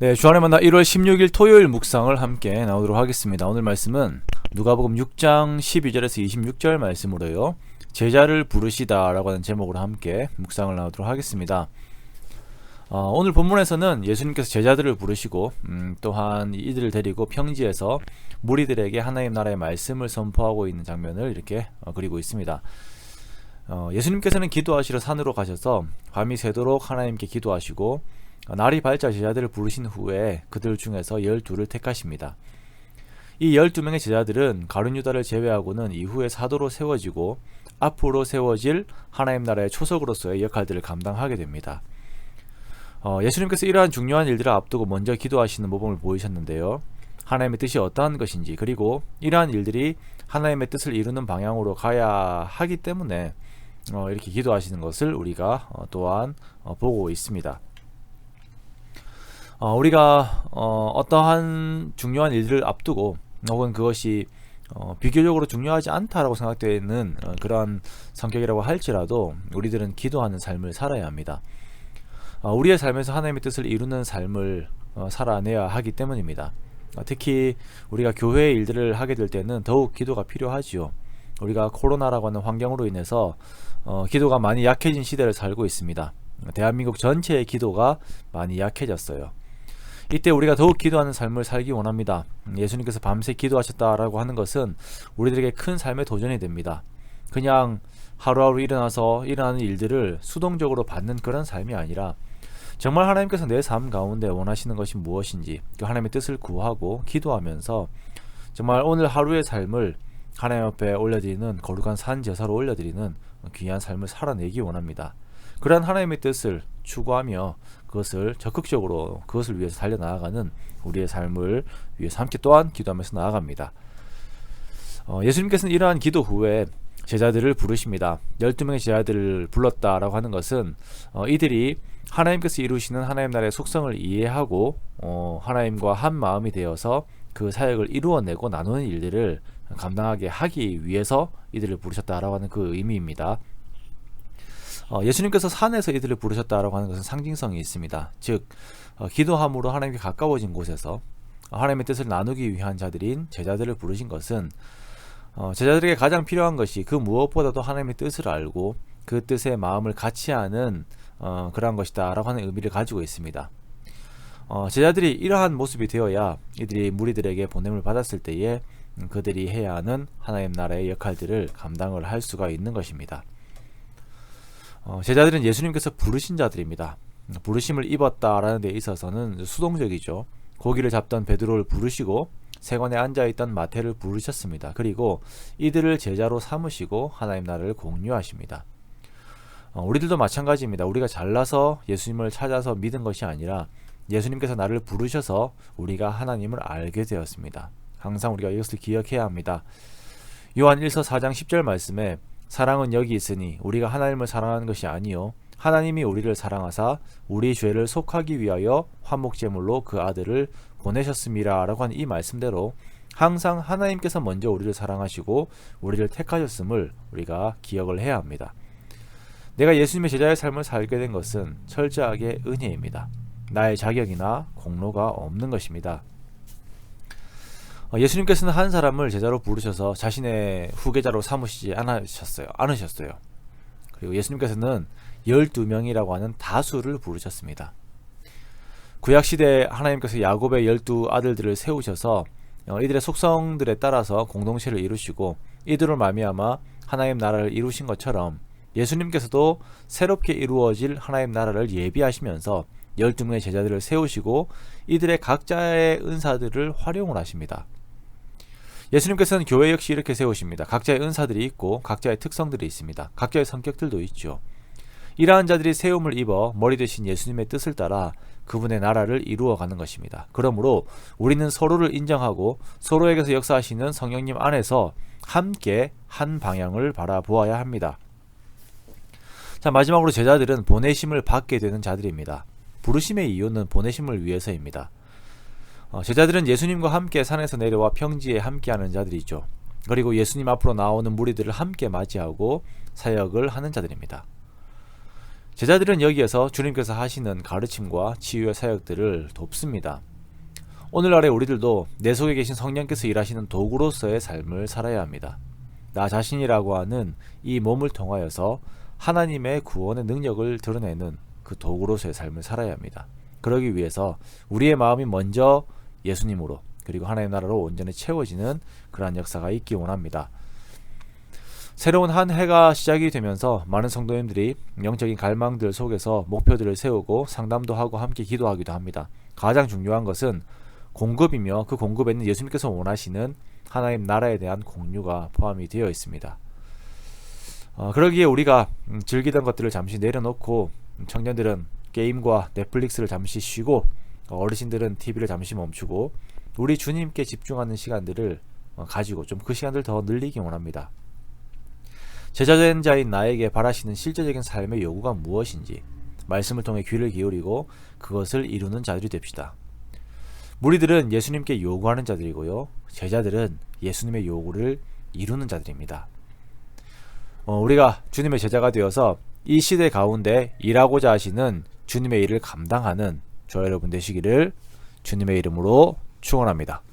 네, 주안의 만나 1월 16일 토요일 묵상을 함께 나오도록 하겠습니다. 오늘 말씀은 누가복음 6장 12절에서 26절 말씀으로요. 제자를 부르시다 라고 하는 제목으로 함께 묵상을 나오도록 하겠습니다. 오늘 본문에서는 예수님께서 제자들을 부르시고 또한 이들을 데리고 평지에서 무리들에게 하나님 나라의 말씀을 선포하고 있는 장면을 이렇게 그리고 있습니다. 예수님께서는 기도하시러 산으로 가셔서 밤이 새도록 하나님께 기도하시고 날이 밝자 제자들을 부르신 후에 그들 중에서 12를 택하십니다. 이 12명의 제자들은 가룟 유다를 제외하고는 이후에 사도로 세워지고 앞으로 세워질 하나님 나라의 초석으로서의 역할들을 감당하게 됩니다. 예수님께서 이러한 중요한 일들을 앞두고 먼저 기도하시는 모범을 보이셨는데요. 하나님의 뜻이 어떠한 것인지, 그리고 이러한 일들이 하나님의 뜻을 이루는 방향으로 가야 하기 때문에 이렇게 기도하시는 것을 우리가 또한 보고 있습니다. 우리가 어떠한 중요한 일들을 앞두고 혹은 그것이 비교적으로 중요하지 않다라고 생각되는 그러한 성격이라고 할지라도 우리들은 기도하는 삶을 살아야 합니다. 우리의 삶에서 하나님의 뜻을 이루는 삶을 살아내야 하기 때문입니다. 특히 우리가 교회의 일들을 하게 될 때는 더욱 기도가 필요하지요. 우리가 코로나라고 하는 환경으로 인해서 기도가 많이 약해진 시대를 살고 있습니다. 대한민국 전체의 기도가 많이 약해졌어요. 이때 우리가 더욱 기도하는 삶을 살기 원합니다. 예수님께서 밤새 기도하셨다라고 하는 것은 우리들에게 큰 삶의 도전이 됩니다. 그냥 하루하루 일어나는 일들을 수동적으로 받는 그런 삶이 아니라 정말 하나님께서 내 삶 가운데 원하시는 것이 무엇인지 그 하나님의 뜻을 구하고 기도하면서 정말 오늘 하루의 삶을 하나님 앞에 올려드리는 거룩한 산 제사로 올려드리는 귀한 삶을 살아내기 원합니다. 그러한 하나님의 뜻을 추구하며 그것을 적극적으로 그것을 위해서 달려나아가는 우리의 삶을 위해서 함께 또한 기도하면서 나아갑니다. 예수님께서는 이러한 기도 후에 제자들을 부르십니다. 12명의 제자들을 불렀다라고 하는 것은 이들이 하나님께서 이루시는 하나님 나라의 속성을 이해하고 하나님과 한 마음이 되어서 그 사역을 이루어내고 나누는 일들을 감당하게 하기 위해서 이들을 부르셨다라고 하는 그 의미입니다. 예수님께서 산에서 이들을 부르셨다라고 하는 것은 상징성이 있습니다. 즉 기도함으로 하나님께 가까워진 곳에서 하나님의 뜻을 나누기 위한 자들인 제자들을 부르신 것은 제자들에게 가장 필요한 것이 그 무엇보다도 하나님의 뜻을 알고 그 뜻의 마음을 같이 하는 그러한 것이다 라고 하는 의미를 가지고 있습니다. 제자들이 이러한 모습이 되어야 이들이 무리들에게 보냄을 받았을 때에 그들이 해야 하는 하나님 나라의 역할들을 감당을 할 수가 있는 것입니다. 제자들은 예수님께서 부르신 자들입니다. 부르심을 입었다라는 데 있어서는 수동적이죠. 고기를 잡던 베드로를 부르시고 세관에 앉아있던 마태를 부르셨습니다. 그리고 이들을 제자로 삼으시고 하나님 나라를 공유하십니다. 우리들도 마찬가지입니다. 우리가 잘나서 예수님을 찾아서 믿은 것이 아니라 예수님께서 나를 부르셔서 우리가 하나님을 알게 되었습니다. 항상 우리가 이것을 기억해야 합니다. 요한 1서 4장 10절 말씀에 사랑은 여기 있으니 우리가 하나님을 사랑하는 것이 아니요 하나님이 우리를 사랑하사 우리 죄를 속하기 위하여 화목제물로 그 아들을 보내셨음이라 라고 하는 이 말씀대로 항상 하나님께서 먼저 우리를 사랑하시고 우리를 택하셨음을 우리가 기억을 해야 합니다. 내가 예수님의 제자의 삶을 살게 된 것은 철저하게 은혜입니다. 나의 자격이나 공로가 없는 것입니다. 예수님께서는 한 사람을 제자로 부르셔서 자신의 후계자로 삼으시지 않으셨어요. 그리고 예수님께서는 12명이라고 하는 다수를 부르셨습니다. 구약시대에 하나님께서 야곱의 12 아들들을 세우셔서 이들의 속성들에 따라서 공동체를 이루시고 이들을 말미암아 하나님 나라를 이루신 것처럼 예수님께서도 새롭게 이루어질 하나님 나라를 예비하시면서 12명의 제자들을 세우시고 이들의 각자의 은사들을 활용을 하십니다. 예수님께서는 교회 역시 이렇게 세우십니다. 각자의 은사들이 있고 각자의 특성들이 있습니다. 각자의 성격들도 있죠. 이러한 자들이 세움을 입어 머리 되신 예수님의 뜻을 따라 그분의 나라를 이루어가는 것입니다. 그러므로 우리는 서로를 인정하고 서로에게서 역사하시는 성령님 안에서 함께 한 방향을 바라보아야 합니다. 자, 마지막으로 제자들은 보내심을 받게 되는 자들입니다. 부르심의 이유는 보내심을 위해서입니다. 제자들은 예수님과 함께 산에서 내려와 평지에 함께하는 자들이죠. 그리고 예수님 앞으로 나오는 무리들을 함께 맞이하고 사역을 하는 자들입니다. 제자들은 여기에서 주님께서 하시는 가르침과 치유의 사역들을 돕습니다. 오늘날의 우리들도 내 속에 계신 성령께서 일하시는 도구로서의 삶을 살아야 합니다. 나 자신이라고 하는 이 몸을 통하여서 하나님의 구원의 능력을 드러내는 그 도구로서의 삶을 살아야 합니다. 그러기 위해서 우리의 마음이 먼저 예수님으로 그리고 하나님 나라로 온전히 채워지는 그러한 역사가 있기 원합니다. 새로운 한 해가 시작이 되면서 많은 성도님들이 영적인 갈망들 속에서 목표들을 세우고 상담도 하고 함께 기도하기도 합니다. 가장 중요한 것은 공급이며 그 공급에는 예수님께서 원하시는 하나님 나라에 대한 공유가 포함이 되어 있습니다. 그러기에 우리가 즐기던 것들을 잠시 내려놓고 청년들은 게임과 넷플릭스를 잠시 쉬고 어르신들은 TV를 잠시 멈추고 우리 주님께 집중하는 시간들을 가지고 좀 그 시간을 더 늘리기 원합니다. 제자된 자인 나에게 바라시는 실제적인 삶의 요구가 무엇인지 말씀을 통해 귀를 기울이고 그것을 이루는 자들이 됩시다. 무리들은 예수님께 요구하는 자들이고요. 제자들은 예수님의 요구를 이루는 자들입니다. 우리가 주님의 제자가 되어서 이 시대 가운데 일하고자 하시는 주님의 일을 감당하는 저와 여러분 되시기를 주님의 이름으로 축원합니다.